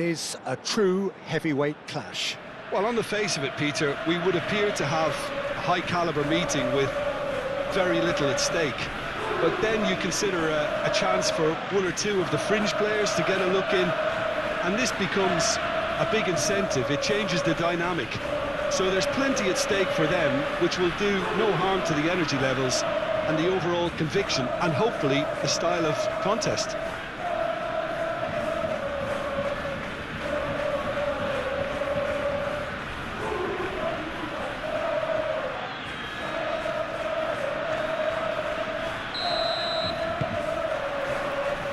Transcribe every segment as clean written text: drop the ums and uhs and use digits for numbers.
Is a true heavyweight clash. Well, on the face of it, Peter, we would appear to have a high-caliber meeting with very little at stake. But then you consider a chance for one or two of the fringe players to get a look in, and this becomes a big incentive. It changes the dynamic. So there's plenty at stake for them, which will do no harm to the energy levels and the overall conviction, and hopefully the style of contest.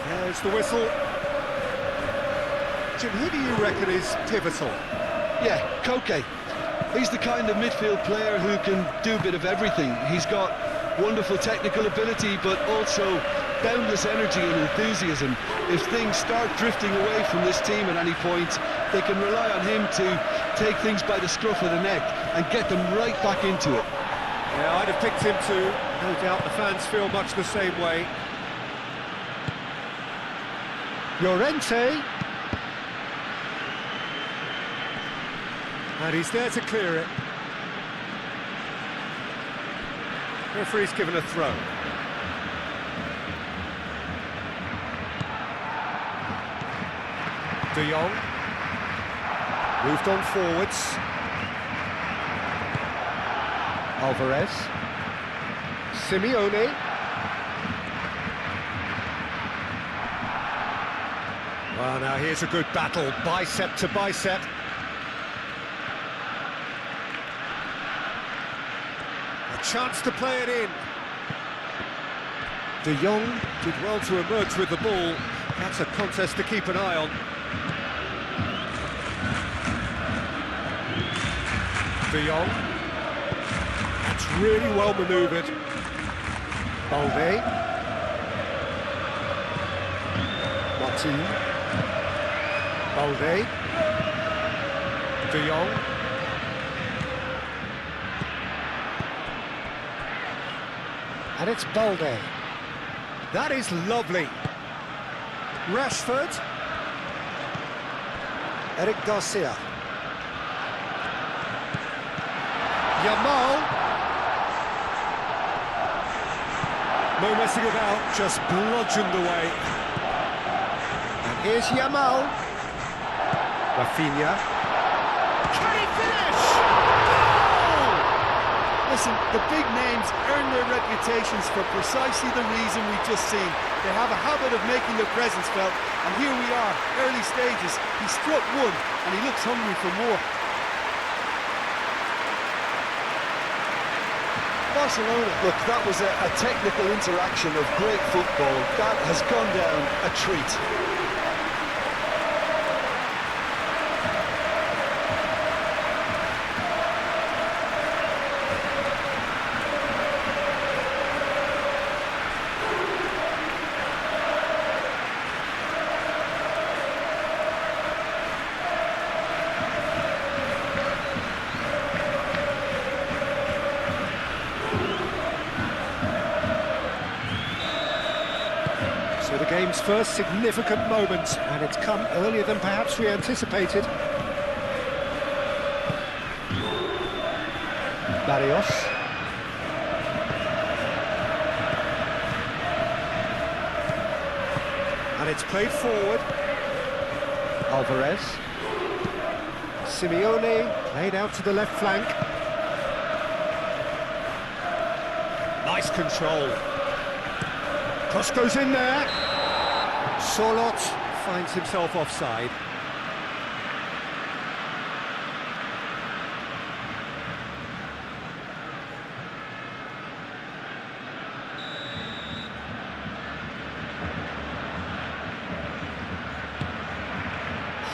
There's the whistle. Jim, who do you reckon is pivotal? Yeah, Koke. He's the kind of midfield player who can do a bit of everything. He's got wonderful technical ability, but also boundless energy and enthusiasm. If things start drifting away from this team at any point, they can rely on him to take things by the scruff of the neck and get them right back into it. Yeah, I'd have picked him too. No doubt the fans feel much the same way. Llorente. And he's there to clear it. Referee's given a throw. De Jong. Moved on forwards. Alvarez. Simeone. Well, now here's a good battle, bicep to bicep. A chance to play it in. De Jong did well to emerge with the ball. That's a contest to keep an eye on. De Jong. That's really well manoeuvred. Balde. Martin. Balde. De Jong. And it's Balde. That is lovely. Rashford. Eric Garcia. Yamal. No messing about, just bludgeoned away. And here's Yamal. Rafinha. Can he finish? Goal! Listen, the big names earn their reputations for precisely the reason we've just seen. They have a habit of making their presence felt, and here we are, early stages. He struck one, and he looks hungry for more. Barcelona, look, that was a technical interaction of great football. That has gone down a treat. So the game's first significant moment, and it's come earlier than perhaps we anticipated. Barrios. And it's played forward. Alvarez. Simeone played out to the left flank. Nice control. Cross goes in there. Sorloth finds himself offside.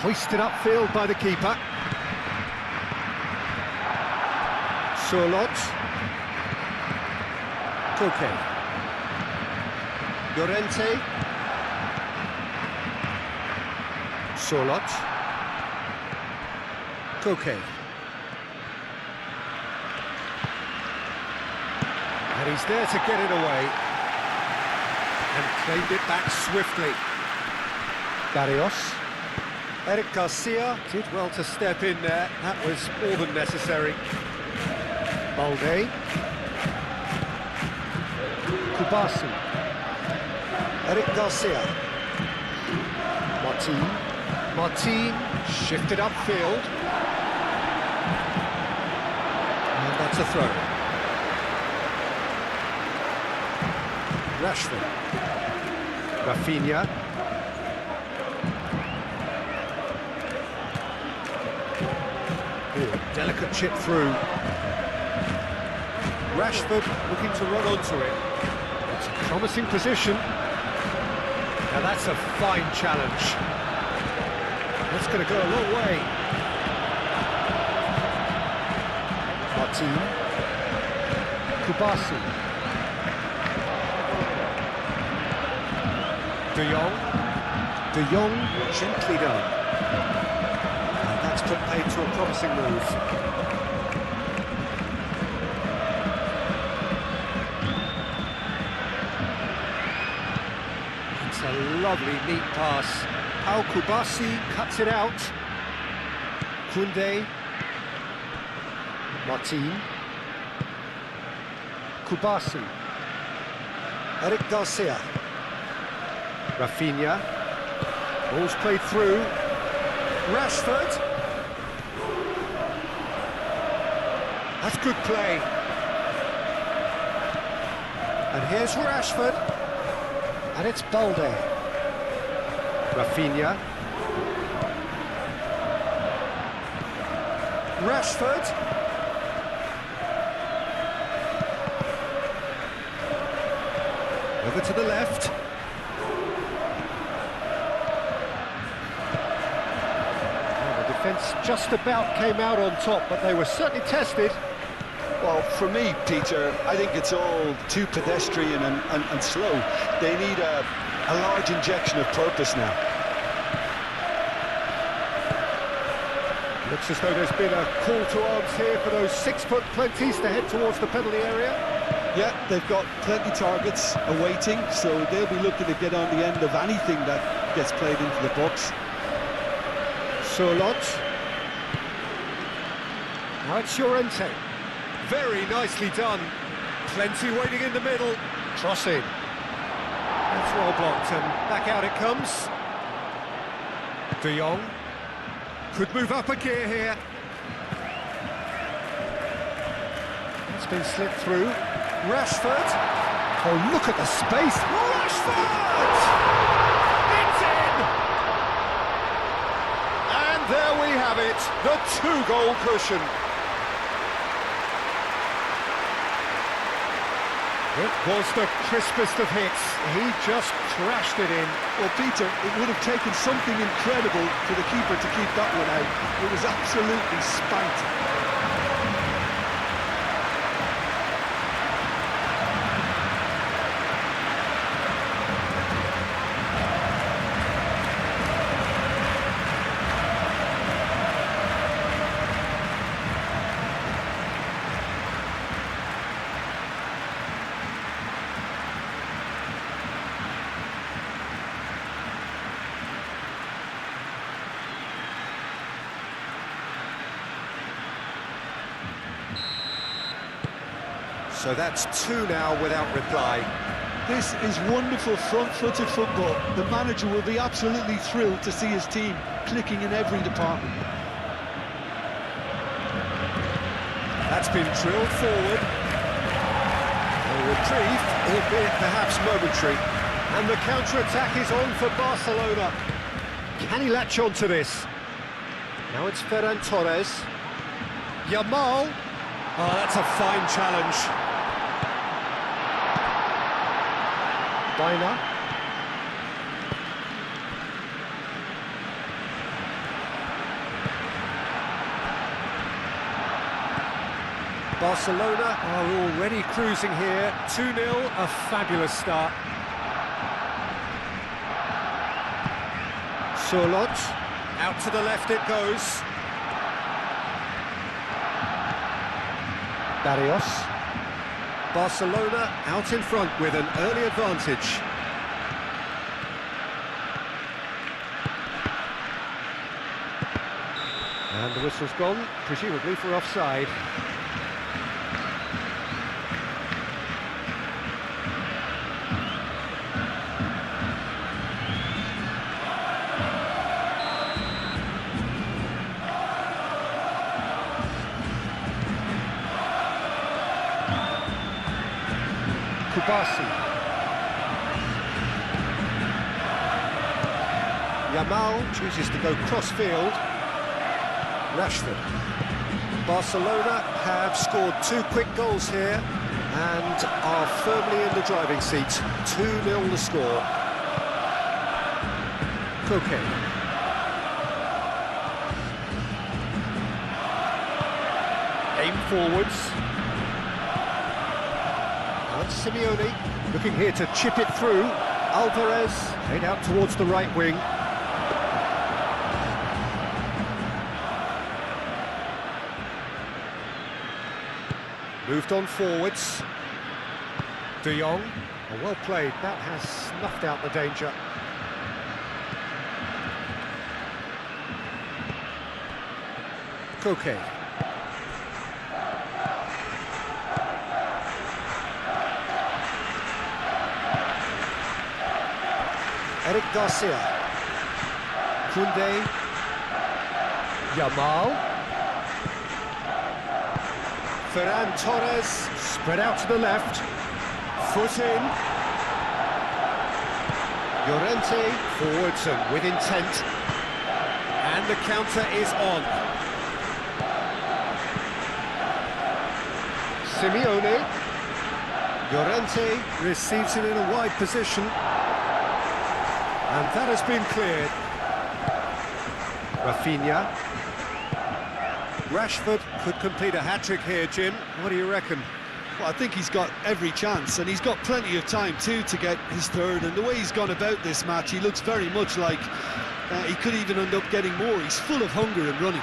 Hoisted upfield by the keeper. Sorloth. Koke. Llorente. Sorloth. Koke. And he's there to get it away. And claimed it back swiftly. Barrios. Eric Garcia did well to step in there. That was more than necessary. Balde. Kubasi. Eric Garcia. Martin shifted upfield. And that's a throw. Rashford. Rafinha. Ooh, delicate chip through. Rashford looking to run onto it. It's a promising position. Now that's a fine challenge. That's going to go a long way. Martin. Kubasi. De Jong, gently done. And that's put paid to a promising move. It's a lovely, neat pass. Pau Kubasi cuts it out. Koundé. Martin. Kubasi. Eric Garcia. Rafinha. Ball's played through. Rashford. That's good play. And here's Rashford. And it's Balde. Rafinha. Rashford. Over to the left. Defence just about came out on top, but they were certainly tested. Well, for me, Peter, I think it's all too pedestrian and slow. They need a large injection of purpose now. Looks as though there's been a call to arms here for those 6-foot plenties to head towards the penalty area. Yeah, they've got plenty targets awaiting, so they'll be looking to get on the end of anything that gets played into the box. Surlot. Now it's Llorente. Very nicely done. Plenty waiting in the middle. Crossing. That's well blocked, and back out it comes. De Jong. Could move up a gear here. It's been slipped through. Rashford. Oh, look at the space. Rashford! It's in! And there we have it, the 2-goal cushion. It was the crispest of hits. He just crashed it in. Well, Peter, it would have taken something incredible for the keeper to keep that one out. It was absolutely spanked. So that's 2 now without reply. This is wonderful front-footed football. The manager will be absolutely thrilled to see his team clicking in every department. That's been drilled forward. A reprieve, albeit perhaps momentary. And the counter-attack is on for Barcelona. Can he latch on to this? Now it's Ferran Torres. Yamal. Oh, that's a fine challenge. Baina. Barcelona are already cruising here. 2-0, a fabulous start. Surlot. Out to the left it goes. Barrios. Barcelona out in front with an early advantage. And the whistle's gone, presumably for offside. Kubasi. Yamal chooses to go cross-field. Rashford. Barcelona have scored 2 quick goals here and are firmly in the driving seat. 2-0 the score. Koke. Aim forwards. And Simeone looking here to chip it through. Alvarez head out towards the right wing. Moved on forwards. De Jong. Oh, well played. That has snuffed out the danger. Koke. Eric Garcia. Koundé. Yamal. Ferran Torres, spread out to the left, foot in. Llorente, forwards and with intent. And the counter is on. Simeone. Llorente receives it in a wide position. And that has been cleared. Rafinha. Rashford could complete a hat-trick here, Jim. What do you reckon? Well, I think he's got every chance, and he's got plenty of time too to get his third. And the way he's gone about this match, he looks very much like he could even end up getting more. He's full of hunger and running.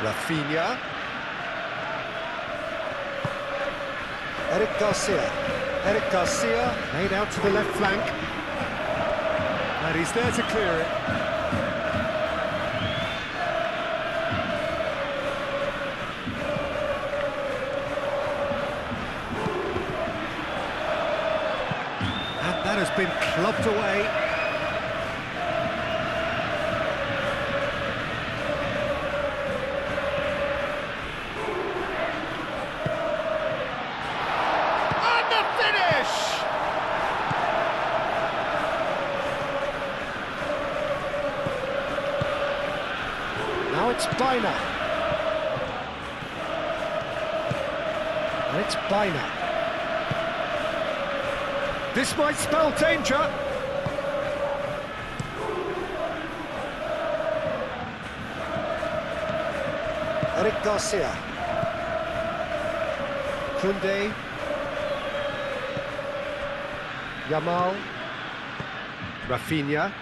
Rafinha. Eric Garcia. Eric Garcia made out to the left flank. And he's there to clear it. That has been clubbed away. And the finish! Now it's Bina. And it's Bina. This might spell danger. Eric Garcia. Koundé. Yamal. Rafinha.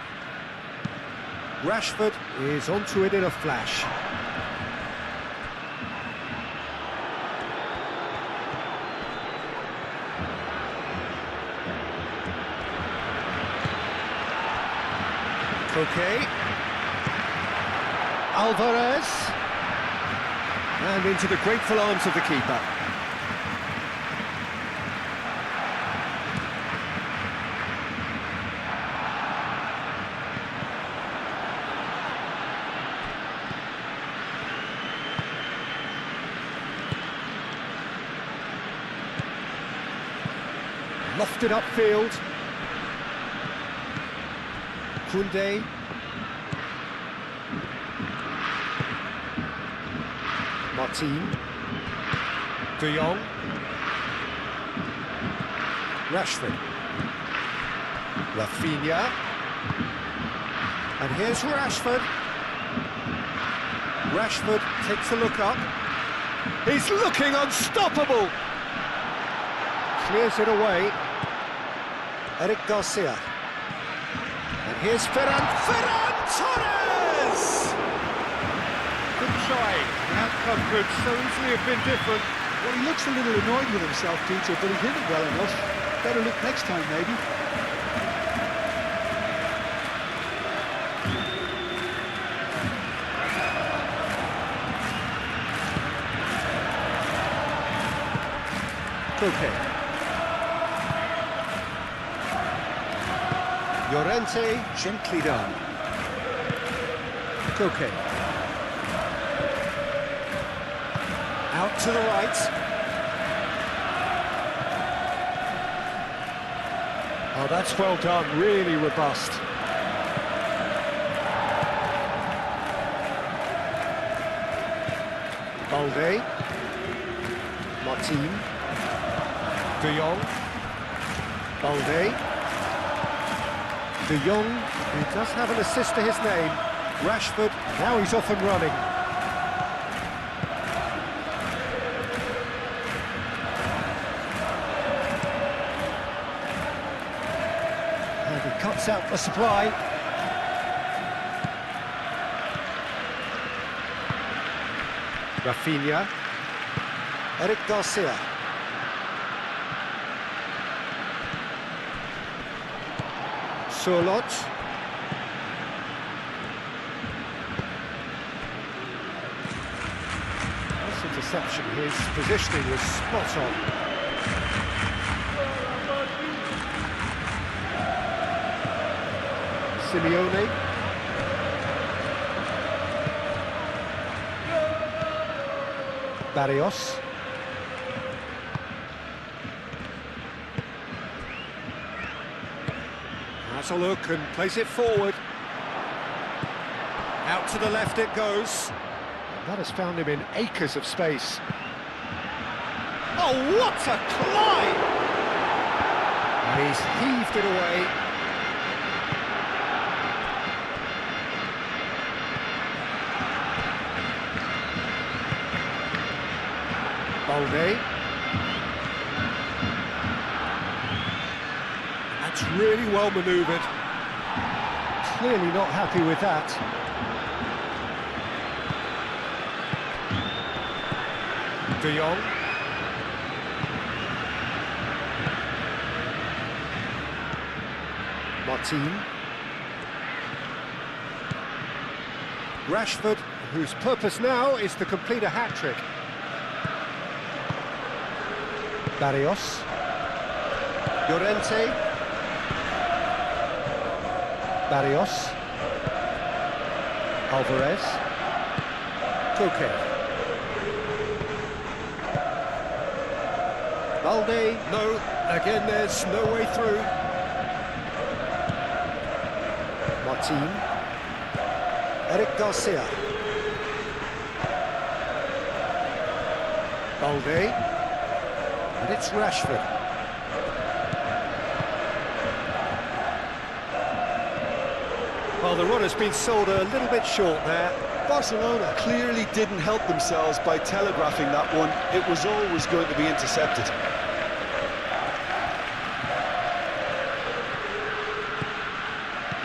Rashford is onto it in a flash. Koke. Alvarez. And into the grateful arms of the keeper. Lofted upfield. Koundé. Martin. De Jong. Rashford. Rafinha. And here's Rashford. Rashford takes a look up. He's looking unstoppable. Clears it away. Eric Garcia. And here's Ferran Torres! Good try. The outcome could so easily have been different. Well, he looks a little annoyed with himself, Peter, but he hit it well enough. Better look next time, maybe. Koke. Llorente, gently done. Koke. Out to the right. Oh, that's well done, really robust. Balde. Martin. De Jong. Balde. De Jong, who does have an assist to his name. Rashford, now he's off and running. And he cuts out the supply. Rafinha. Eric Garcia. Surlot. Nice interception. His positioning was spot on. Simeone. Barrios. Has a look and plays it forward. Out to the left it goes. That has found him in acres of space. Oh, what a climb! And he's heaved it away. Balde. That's really well manoeuvred. Clearly not happy with that. De Jong. Martin. Rashford, whose purpose now is to complete a hat-trick. Barrios. Llorente. Barrios. Alvarez. Koke. Balde, no, again there's no way through. Martin. Eric Garcia. Balde. And it's Rashford. Well, the run has been sold a little bit short there. Barcelona clearly didn't help themselves by telegraphing that one. It was always going to be intercepted.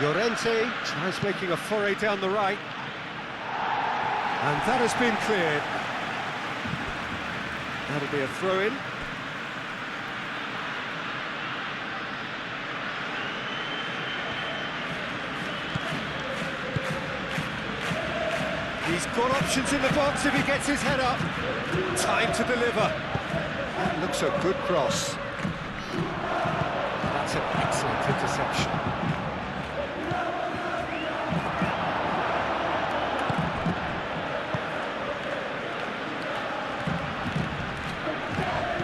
Llorente tries making a foray down the right. And that has been cleared. That'll be a throw-in. He's got options in the box if he gets his head up. Time to deliver. That looks a good cross. That's an excellent interception.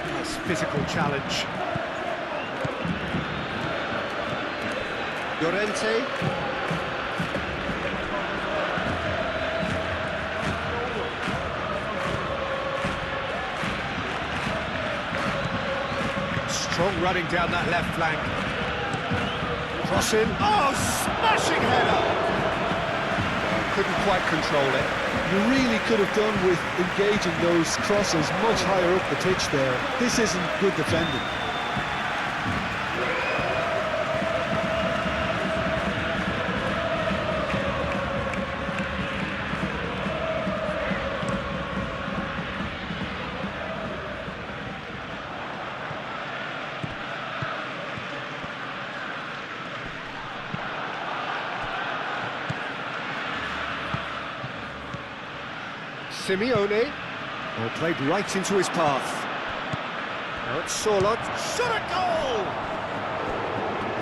Nice physical challenge. Llorente. Strong running down that left flank. Crossing. Oh, smashing header! Couldn't quite control it. You really could have done with engaging those crosses much higher up the pitch there. This isn't good defending. Simeone, played right into his path. It's Sorlot, shot a goal!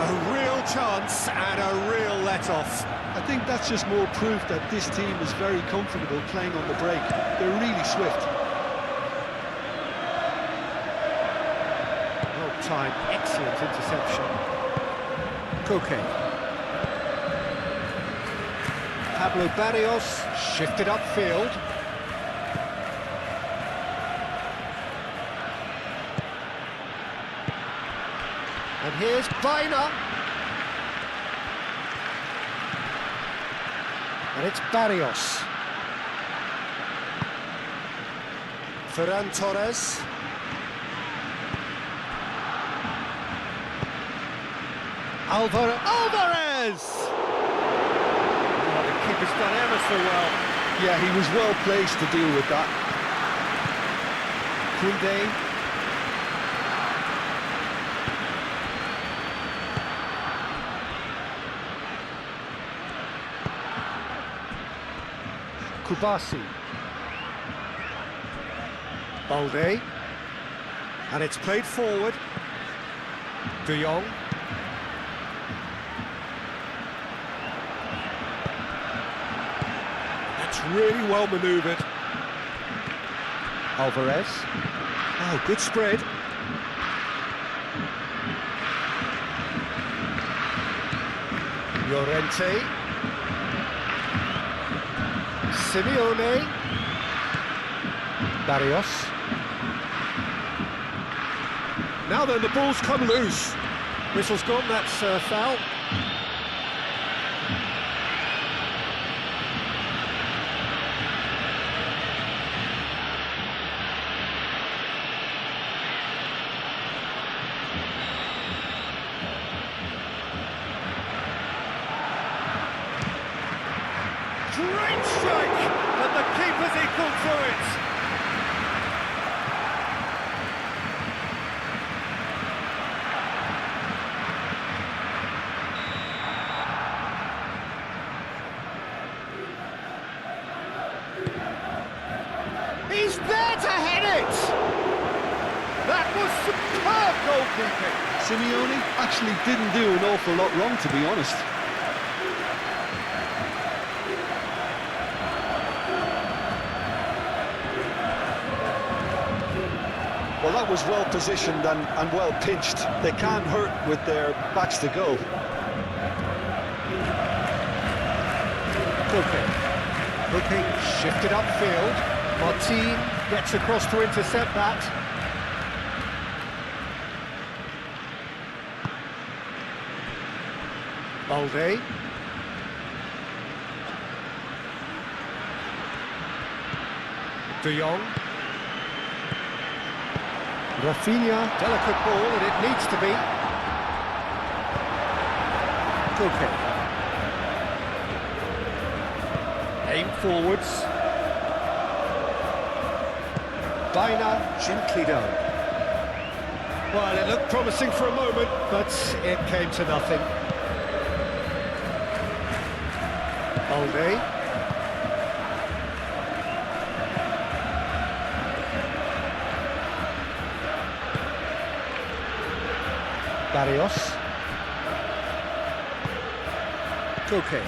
A real chance and a real let-off. I think that's just more proof that this team is very comfortable playing on the break. They're really swift. Well timed, excellent interception. Koke. Pablo Barrios shifted upfield. And here's Baina. And it's Barrios. Ferran Torres. Alvarez! Oh, the keeper's done ever so well. Yeah, he was well placed to deal with that. Koundé. Kubasi. Balde. And it's played forward. De Jong. That's really well manoeuvred. Alvarez. Oh, good spread. Llorente. Simeone. Barrios. Now then, the ball's come loose. Whistle's gone, that's foul. Great strike, but the keeper's equal to it. He's there to head it! That was superb goalkeeping. Simeone actually didn't do an awful lot wrong, to be honest. Well, that was well positioned and well pitched. They can't hurt with their backs to goal. Koke shifted upfield. Martin gets across to intercept that. Balde. De Jong. Rafinha, delicate ball, and it needs to be. Koke. Aim forwards. Baina, gently done. Well, it looked promising for a moment, but it came to nothing. Balde. Barrios. Koke.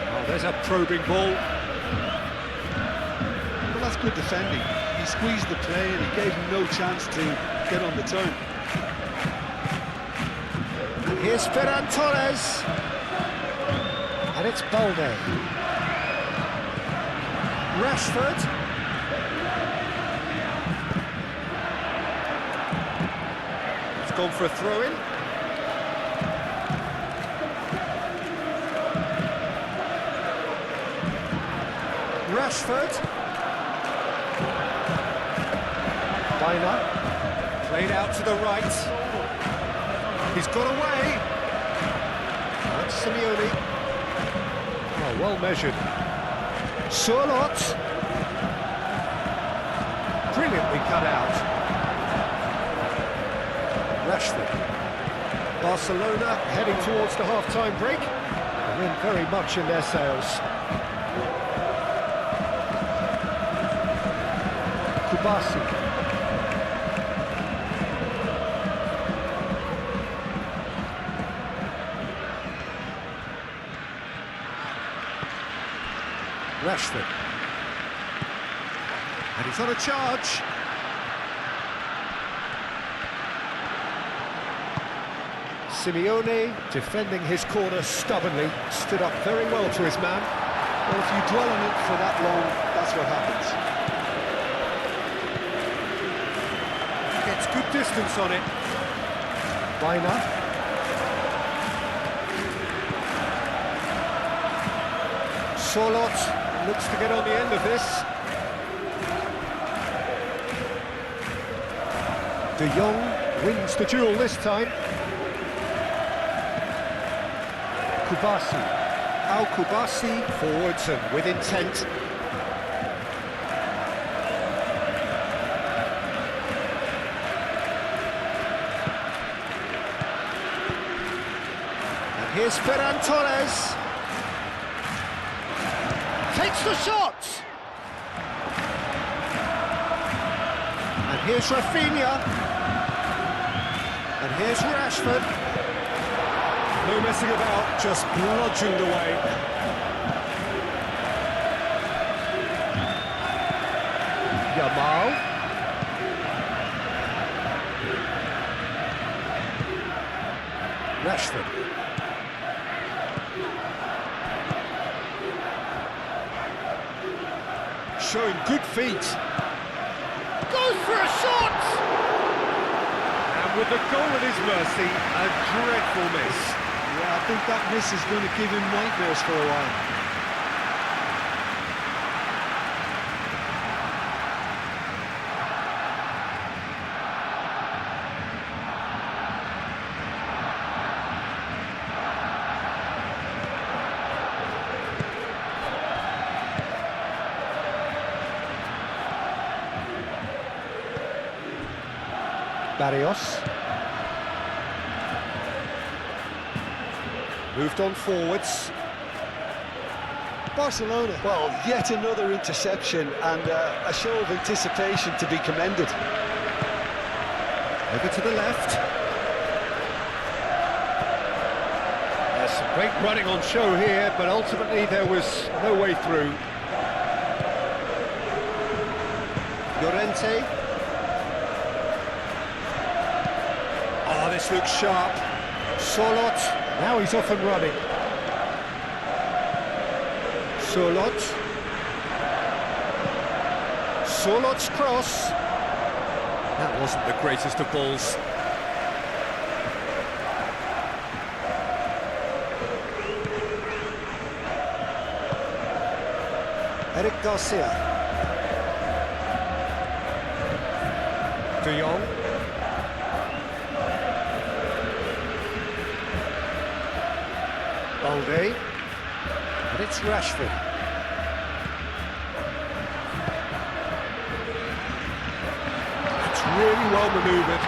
Oh, there's a probing ball. Well, that's good defending. He squeezed the play and he gave him no chance to get on the turn. And here's Ferran Torres. And it's Balde. Rashford. It's gone for a throw-in. Rashford. Baina. Played out to the right. He's got away. That's Simeone. Oh, well measured. Sorlot. Brilliantly cut out. Rashford. Barcelona heading towards the half-time break. The wind very much in their sails. Kubasi. Rashford. And he's on a charge. Simeone, defending his corner stubbornly, stood up very well to his man. Well, if you dwell on it for that long, that's what happens. Gets good distance on it. Weiner. Solot looks to get on the end of this. De Jong wins the duel this time. Kubasi. Kubasi forwards and with intent. And here's Ferran Torres. Takes the shot. And here's Rafinha. And here's Rashford. No messing about, just bludgeoned away. Yamal. Rashford. Showing good feet. Goes for a shot! And with the goal at his mercy, a dreadful miss. Yeah, I think that miss is going to give him nightmares for a while. Barrios. Moved on forwards. Barcelona, well, yet another interception and a show of anticipation to be commended. Over to the left. There's some great running on show here, but ultimately there was no way through. Llorente. Oh, this looks sharp. Solot. Now he's off and running. Solot. Solot's cross. That wasn't the greatest of balls. Eric Garcia. De Jong. Balde. And it's Rashford. It's really well manoeuvred.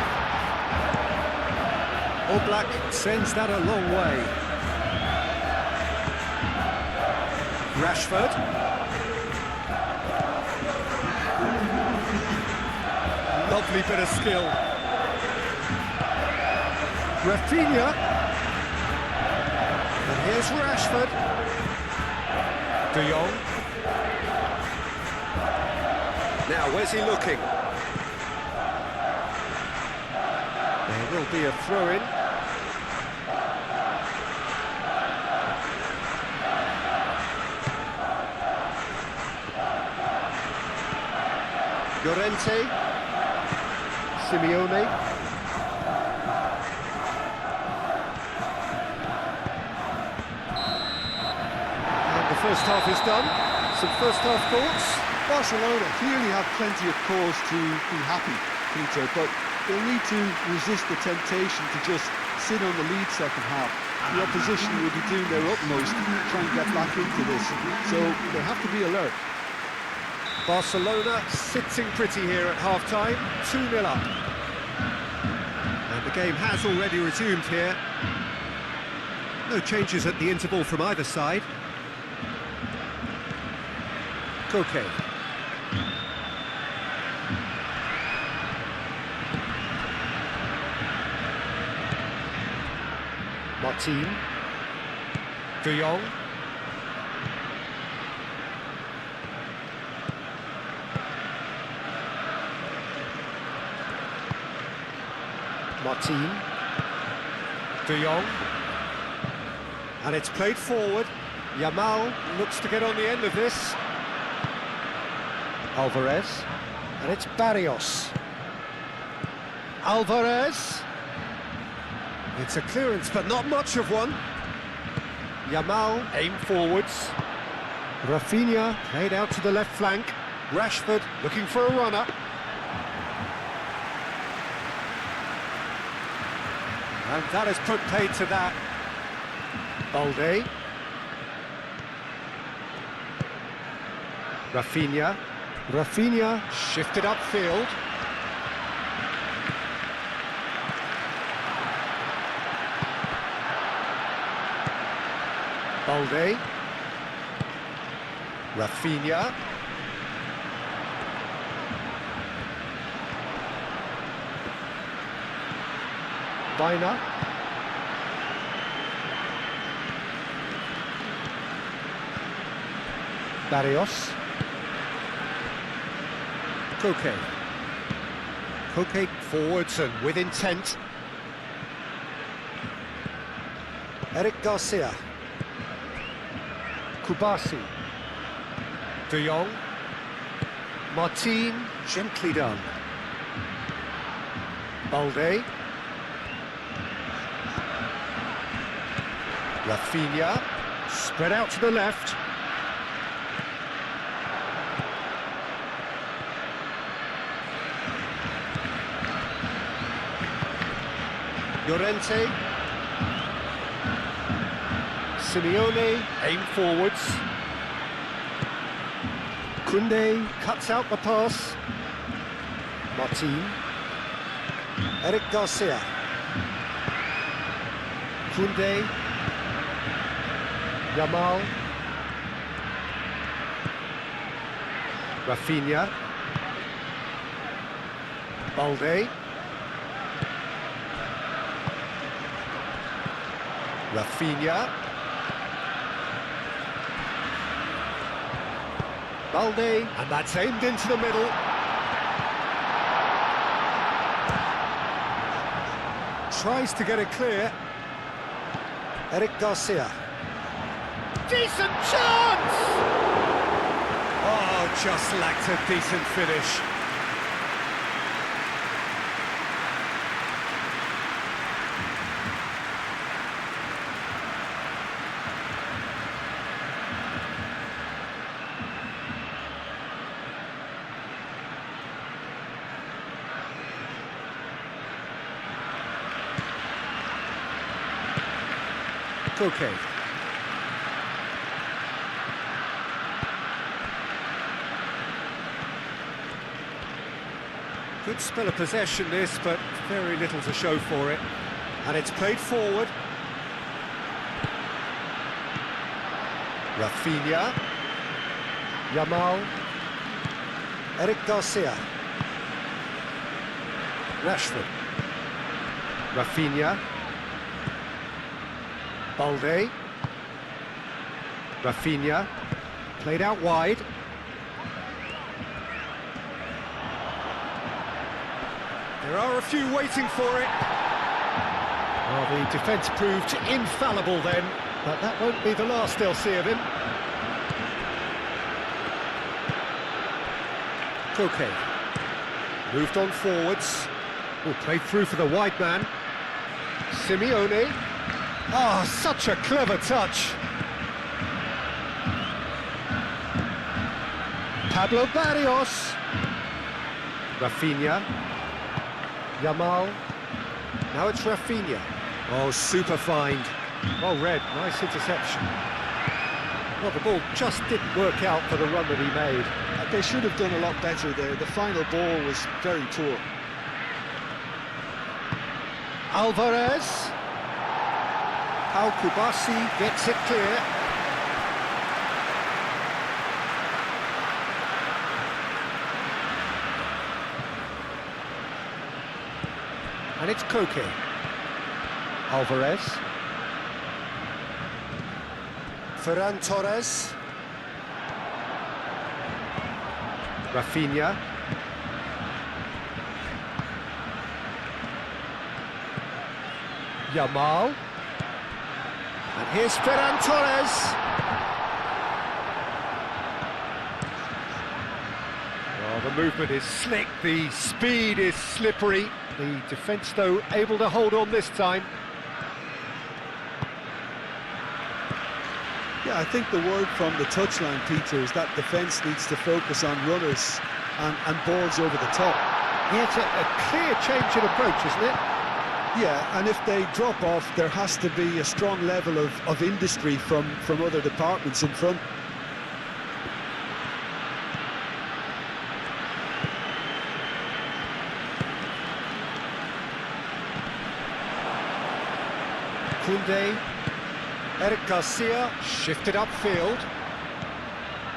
Oblak sends that a long way. Rashford. Lovely bit of skill. Rafinha. And here's Rashford. De Jong. Now, where's he looking? There will be a throw-in. Llorente. Simeone. First half is done. Some first half thoughts. Barcelona clearly have plenty of cause to be happy, Peter, but they'll need to resist the temptation to just sit on the lead second half. The opposition will be doing their utmost to try and get back into this, so they have to be alert. Barcelona sitting pretty here at half-time, 2-0 up. And the game has already resumed here. No changes at the interval from either side. Koke. Martin. De Jong. Martin. De Jong. And it's played forward. Yamal looks to get on the end of this. Alvarez. And it's Barrios. Alvarez. It's a clearance, but not much of one. Yamal, aim forwards. Rafinha, played out to the left flank. Rashford, looking for a runner. And that has put paid to that. Balde. Rafinha. Rafinha, shifted upfield. Balde. Rafinha. Bina. Barrios. Koke. Koke forwards and with intent. Eric Garcia. Kubasi. De Jong. Martin, gently done. Balde. Rafinha, spread out to the left. Llorente. Simeone, aim forwards. Koundé cuts out the pass. Martin. Eric Garcia. Koundé. Yamal. Rafinha. Balde. Rafinha. Balde, and that's aimed into the middle. Tries to get it clear. Eric Garcia. Decent chance! Oh, just lacked a decent finish. Koke. Good spell of possession this, but very little to show for it. And it's played forward. Rafinha. Yamal. Eric Garcia. Rashford. Rafinha. Balde. Rafinha. Played out wide. There are a few waiting for it. Well, the defence proved infallible then, but that won't be the last they'll see of him. Koke. Moved on forwards. Oh, played through for the wide man. Simeone. Oh, such a clever touch. Pablo Barrios. Rafinha. Yamal. Now it's Rafinha. Oh, super find. Well read, nice interception. Well, the ball just didn't work out for the run that he made. They should have done a lot better there. The final ball was very poor. Alvarez. How Kubasi gets it clear. And it's Koke. Alvarez. Ferran Torres. Rafinha. Yamal. And here's Ferran Torres. Well, the movement is slick, the speed is slippery. The defence, though, able to hold on this time. Yeah, I think the word from the touchline, Peter, is that defence needs to focus on runners and balls over the top. Yeah, it's a clear change in approach, isn't it? Yeah, and if they drop off, there has to be a strong level of industry from other departments in front. Koundé. Eric Garcia shifted upfield.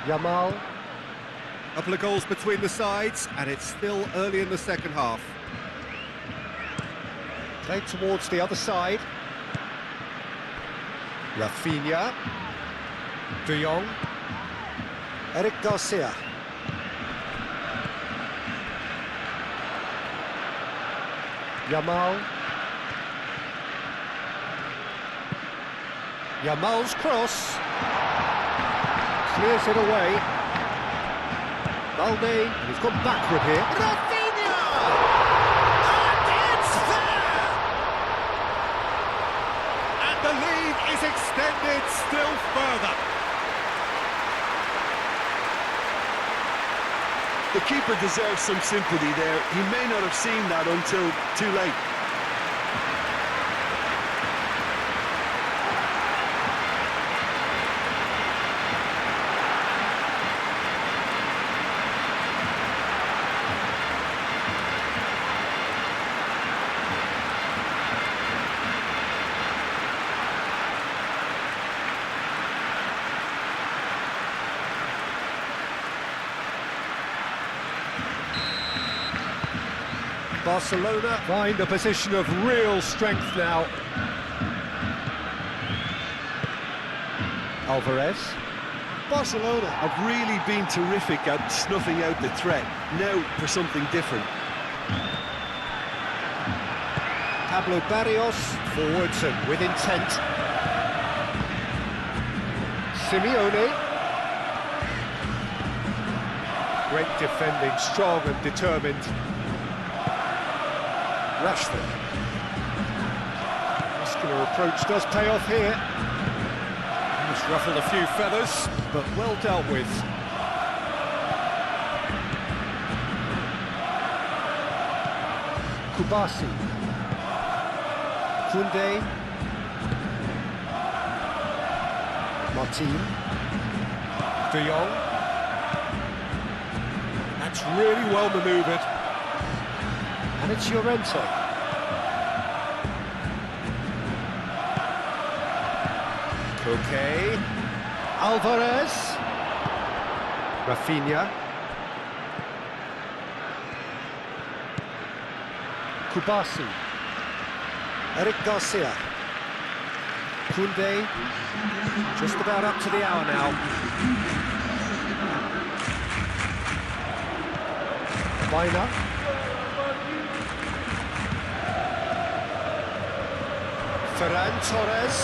Yamal. A couple of goals between the sides, and it's still early in the second half. Played towards the other side. Rafinha. De Jong. Eric Garcia. Yamal. Yamal's cross. Clears it away. Balde, and he's gone backward here. Rafinha! And it's there! And the lead is extended still further. The keeper deserves some sympathy there. He may not have seen that until too late. Barcelona find a position of real strength now. Alvarez. Barcelona have really been terrific at snuffing out the threat. Now for something different. Pablo Barrios forwards and with intent. Simeone. Great defending, strong and determined. Rashford. Muscular approach does pay off here. Just ruffled a few feathers, but well dealt with. Kubasi. Koundé. Martin. De Jong. That's really well manoeuvred. And it's Llorente. Koke. Alvarez. Rafinha. Kubasi. Eric Garcia. Koundé. Just about up to the hour now. Baina. Ferran Torres.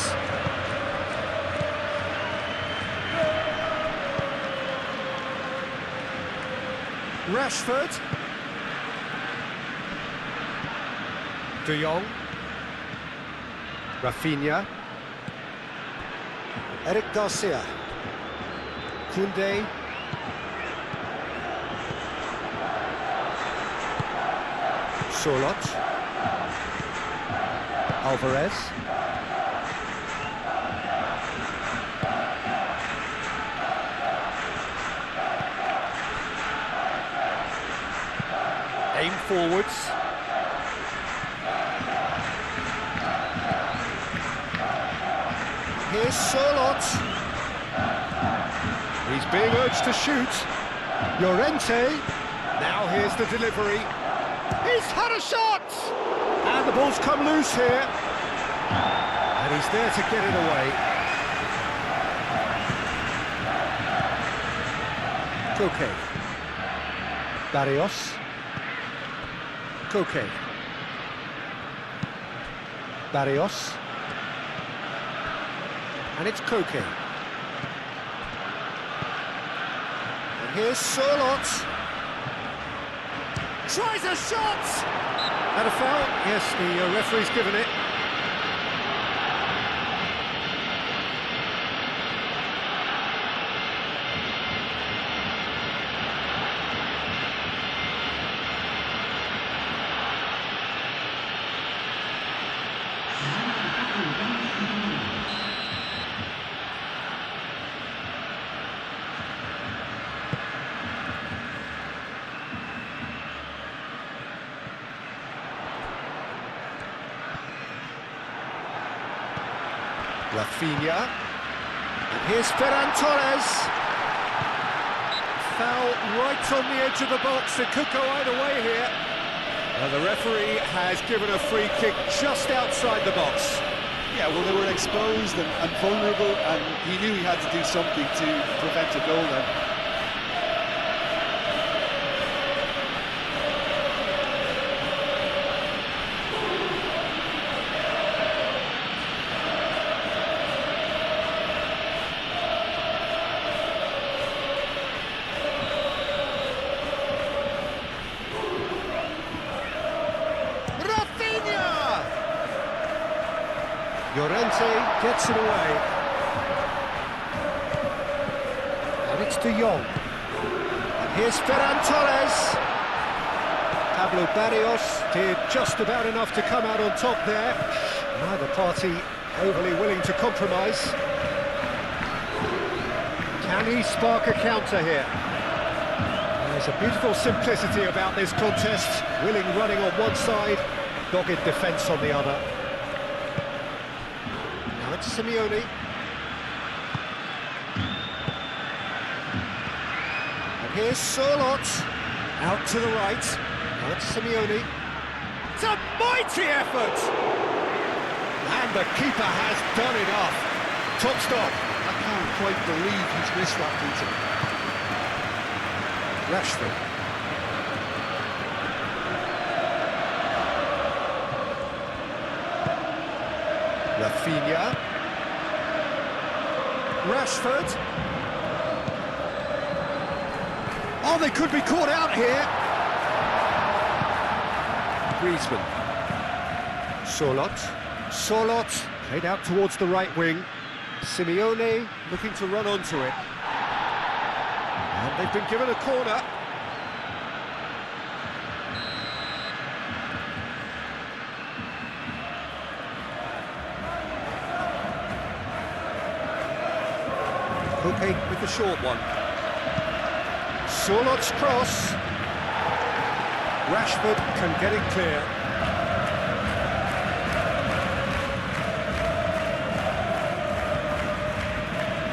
Rashford. De Jong. Rafinha. Eric Garcia. Koundé. Sorloth. Alvarez. Aim forwards. Here's Sorloth. He's being urged to shoot. Llorente. Now here's the delivery. He's had a shot! And the ball's come loose here. And he's there to get it away. Koke. Barrios. Koke. Barrios. And it's Koke. And here's Sørloth. Tries a shot! That a foul? Yes, the referee's given it. Rafinha, and here's Ferran Torres. Foul right on the edge of the box, it could go either way here. And the referee has given a free kick just outside the box. Yeah, well, they were exposed and vulnerable, and he knew he had to do something to prevent a goal then. Llorente gets it away. And it's De Jong. And here's Ferran Torres. Pablo Barrios did just about enough to come out on top there. Neither party overly willing to compromise. Can he spark a counter here? There's a beautiful simplicity about this contest. Willing running on one side, dogged defence on the other. Simeone. And here's Sørloth. Out to the right. Now it's Simeone. It's a mighty effort! And the keeper has done enough. Top stop. I can't quite believe he's missed that, Peter. Rashford. Rafinha. Rashford. Oh, they could be caught out here. Griezmann. Sørloth played out towards the right wing. Simeone looking to run onto it. And they've been given a corner. Okay, with the short one. Sørloth's cross. Rashford can get it clear.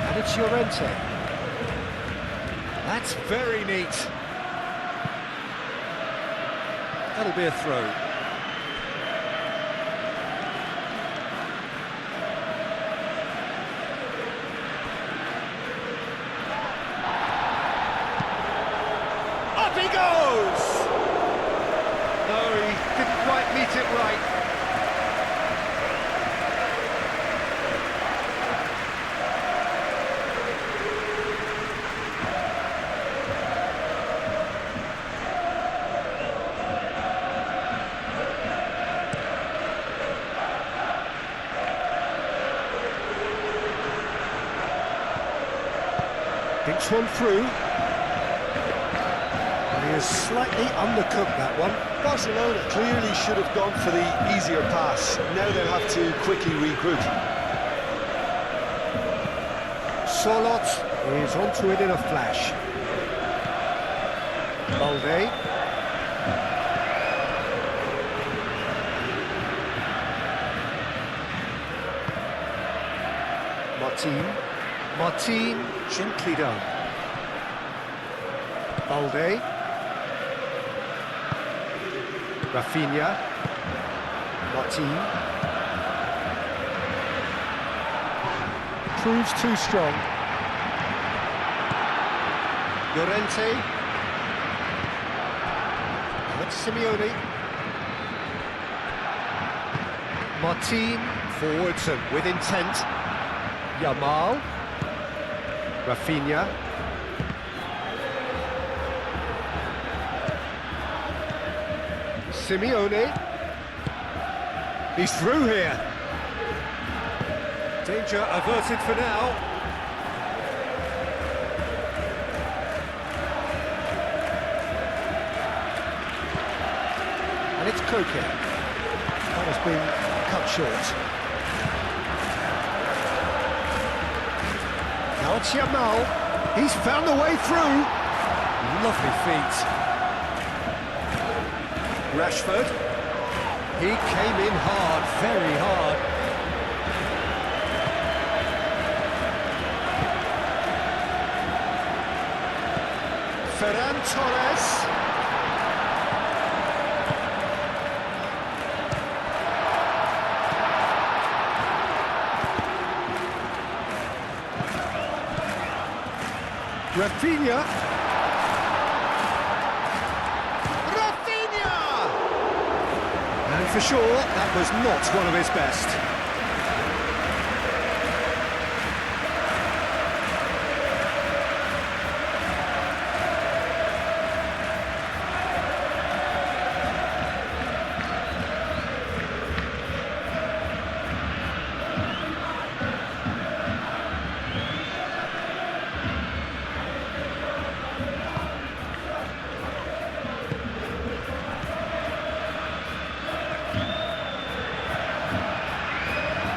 And it's Llorente. That's very neat. That'll be a throw. He goes! No, he didn't quite meet it right. Thinks one through. He has slightly undercooked that one. Barcelona clearly should have gone for the easier pass. Now they'll have to quickly regroup. Sørloth is onto it in a flash. Balde. Martin, gently done. Balde. Rafinha. Martin. Proves too strong. Llorente. That's Simeone. Martin, forwards and with intent. Yamal. Rafinha. Simeone. He's through here. Danger averted for now. And it's Koke. That has been cut short. Now it's Yamal. He's found the way through. Lovely feet. Rashford. He came in hard, very hard. Ferran Torres. Rafinha. Rafinha! And for sure, that was not one of his best.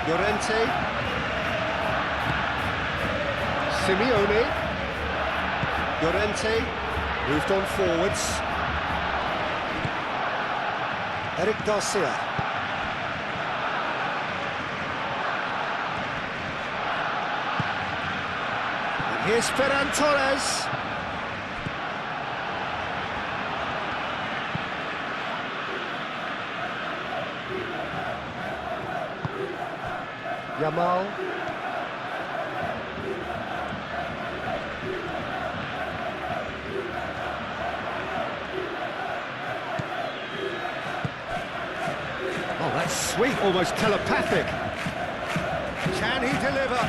Llorente. Simeone. Llorente moved on forwards. Eric Garcia. And here's Ferran Torres. Yamal. Oh, that's sweet, almost telepathic. Can he deliver?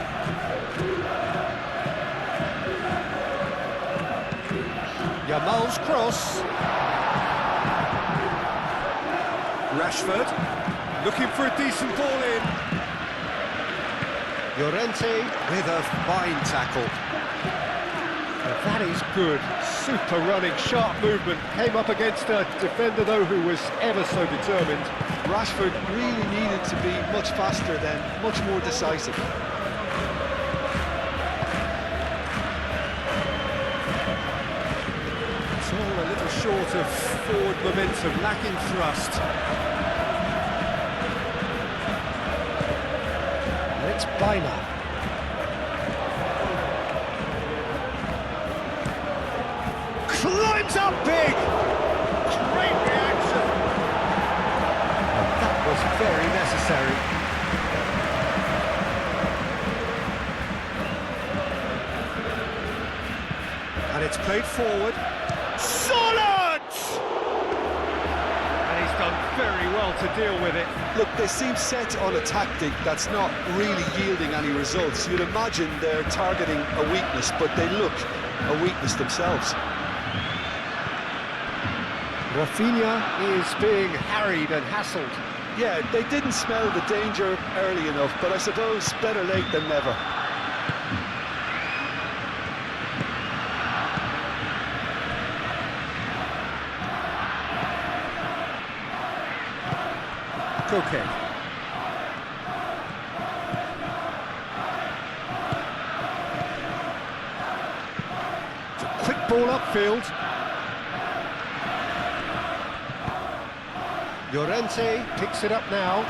Yamal's cross. Rashford, looking for a decent ball in. Llorente with a fine tackle. That is good. Super running, sharp movement. Came up against a defender, though, who was ever so determined. Rashford really needed to be much faster then, much more decisive. It's all a little short of forward momentum, lacking thrust. It's Baina. Climbs up big! Great reaction! That was very necessary. And it's played forward. Solid! And he's done very well to deal with it. Look, they seem set on a tactic that's not really yielding any results. You'd imagine they're targeting a weakness, but they look a weakness themselves. Rafinha is being harried and hassled. Yeah, they didn't smell the danger early enough, but I suppose better late than never. Okay. It's a quick ball upfield. Llorente picks it up now.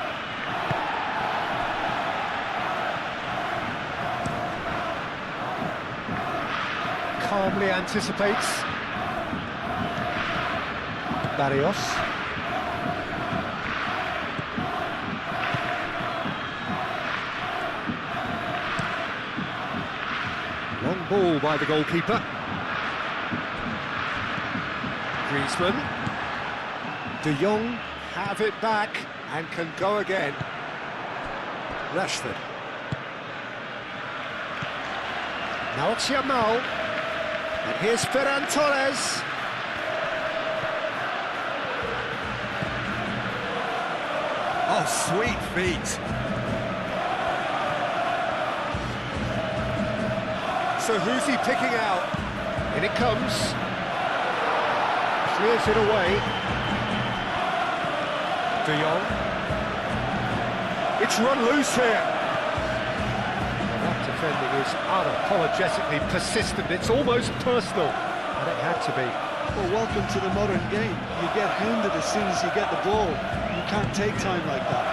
Calmly anticipates. Barrios. Long ball by the goalkeeper. Griezmann. De Jong have it back and can go again. Rashford. Now it's Yamal. And here's Ferran Torres. Oh, sweet feet. So who's he picking out? In it comes. Clears it away. De Jong. It's run loose here. That defending is unapologetically persistent. It's almost personal. And it had to be. Well, welcome to the modern game. You get hounded as soon as you get the ball. You can't take time like that.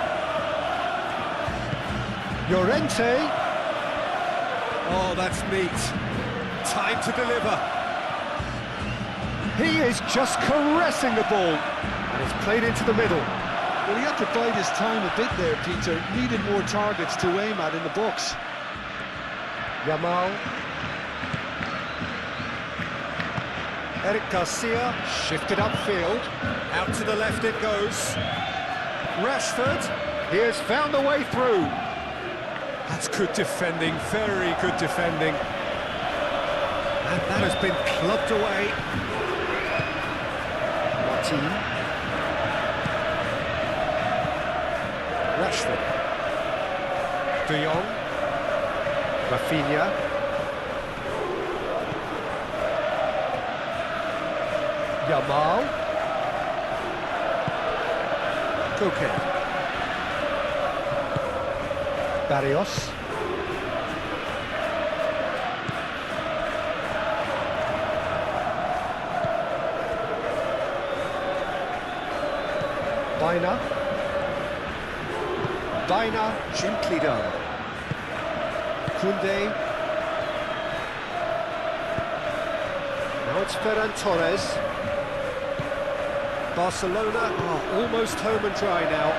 Llorente. Oh, that's neat. Time to deliver. He is just caressing the ball. And it's played into the middle. Well, he had to bide his time a bit there, Peter. Needed more targets to aim at in the box. Yamal. Eric Garcia shifted upfield. Out to the left it goes. Rashford. He has found a way through. That's good defending, very good defending. And that has been clubbed away. Martin. Rashford. De Jong. Rafinha. Yamal. Koke. Barrios. Baina, gently done. Koundé. Now it's Ferran Torres. Barcelona are almost home and dry now.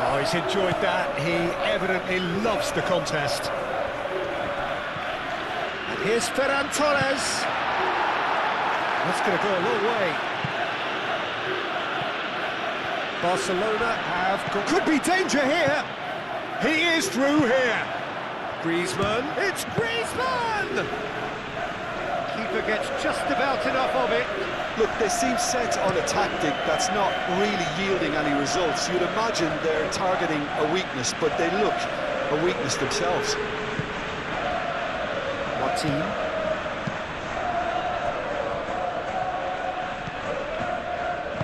Oh, he's enjoyed that. He evidently loves the contest. And here's Ferran Torres. That's going to go a long way. Barcelona have got... Could be danger here. He is through here. Griezmann. It's Griezmann! Keeper gets just about enough of it. Look, they seem set on a tactic that's not really yielding any results. You'd imagine they're targeting a weakness, but they look a weakness themselves. Martin.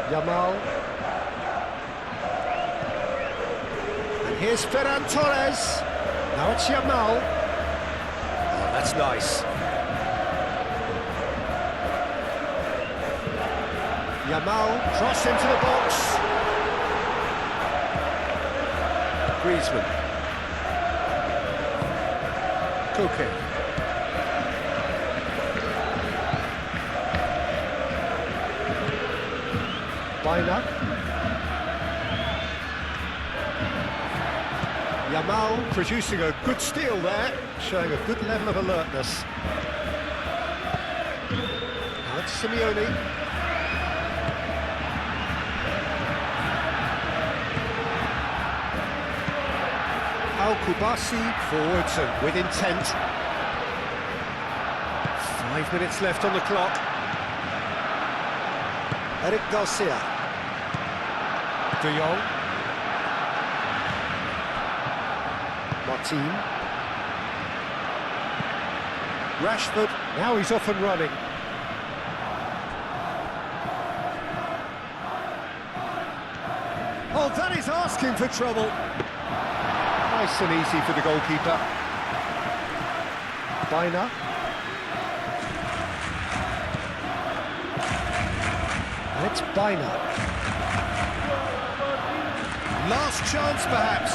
Yamal. And here's Ferran Torres. Now it's Yamal. Oh, that's nice. Yamal, cross into the box. Griezmann. Koke. Baina. Yamal producing a good steal there, showing a good level of alertness. Now it's Simeone. Al-Kubasi forwards and with intent. 5 minutes left on the clock. Eric Garcia. De Jong. Martin. Rashford, now he's off and running. Oh, that is asking for trouble. Nice and easy for the goalkeeper. Baina. And it's Baina. Last chance, perhaps.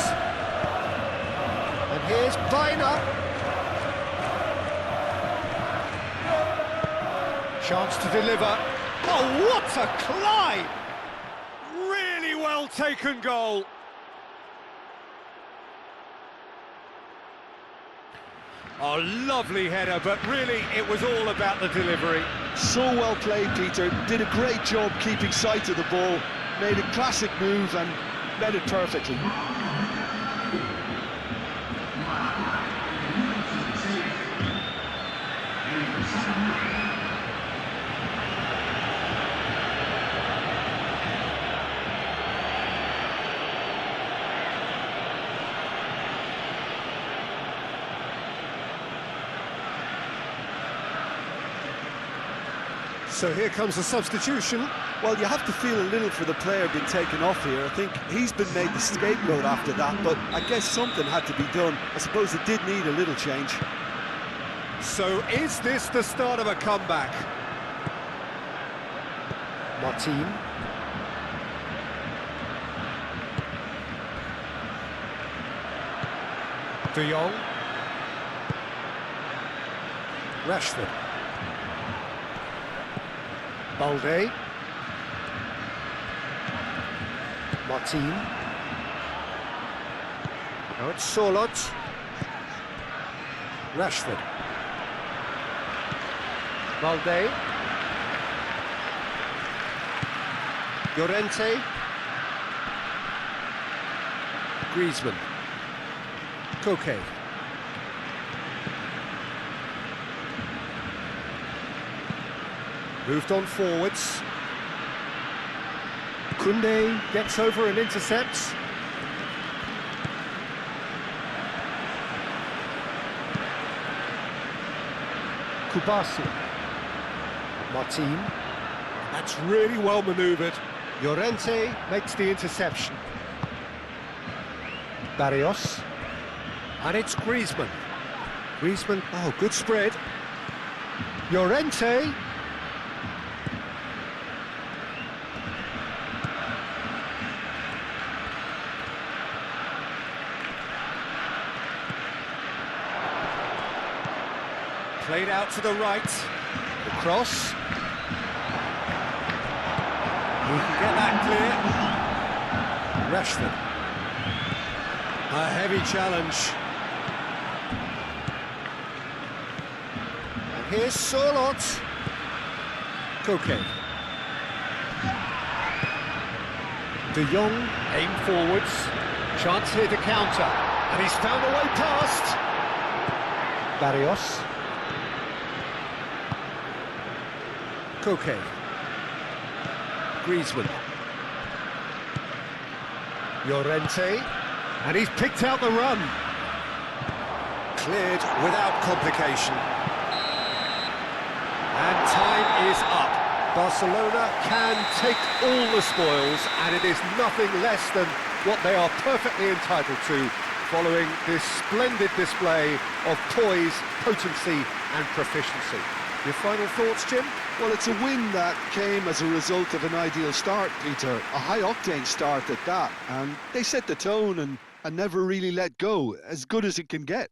And here's Baina. Chance to deliver. Oh, what a climb! Really well taken goal. Oh, lovely header, but really it was all about the delivery. So well played, Peter. Did a great job keeping sight of the ball. Made a classic move and read it perfectly. So here comes the substitution. Well, you have to feel a little for the player being taken off here. I think he's been made the scapegoat after that, but I guess something had to be done. I suppose it did need a little change. So is this the start of a comeback? Martin. De Jong. Rashford. Balde. Martin. Now it's Sorloth. Rashford. Balde. Llorente. Griezmann. Koke. Moved on forwards. Koundé gets over and intercepts. Kubasi. Martin. That's really well manoeuvred. Llorente makes the interception. Barrios. And it's Griezmann. Griezmann, oh, good spread. Llorente. Played out to the right. The cross. He can get that clear. Rashford. A heavy challenge. And here's Sorloth. Koke. De Jong, aim forwards. Chance here to counter. And he's found a way past. Barrios. Koke. Griezmann. Llorente. And he's picked out the run. Cleared without complication. And time is up. Barcelona can take all the spoils, and it is nothing less than what they are perfectly entitled to, following this splendid display of poise, potency and proficiency. Your final thoughts, Jim? Well, it's a win that came as a result of an ideal start, Peter. A high-octane start at that, and they set the tone and never really let go, as good as it can get.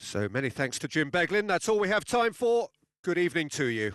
So many thanks to Jim Beglin. That's all we have time for. Good evening to you.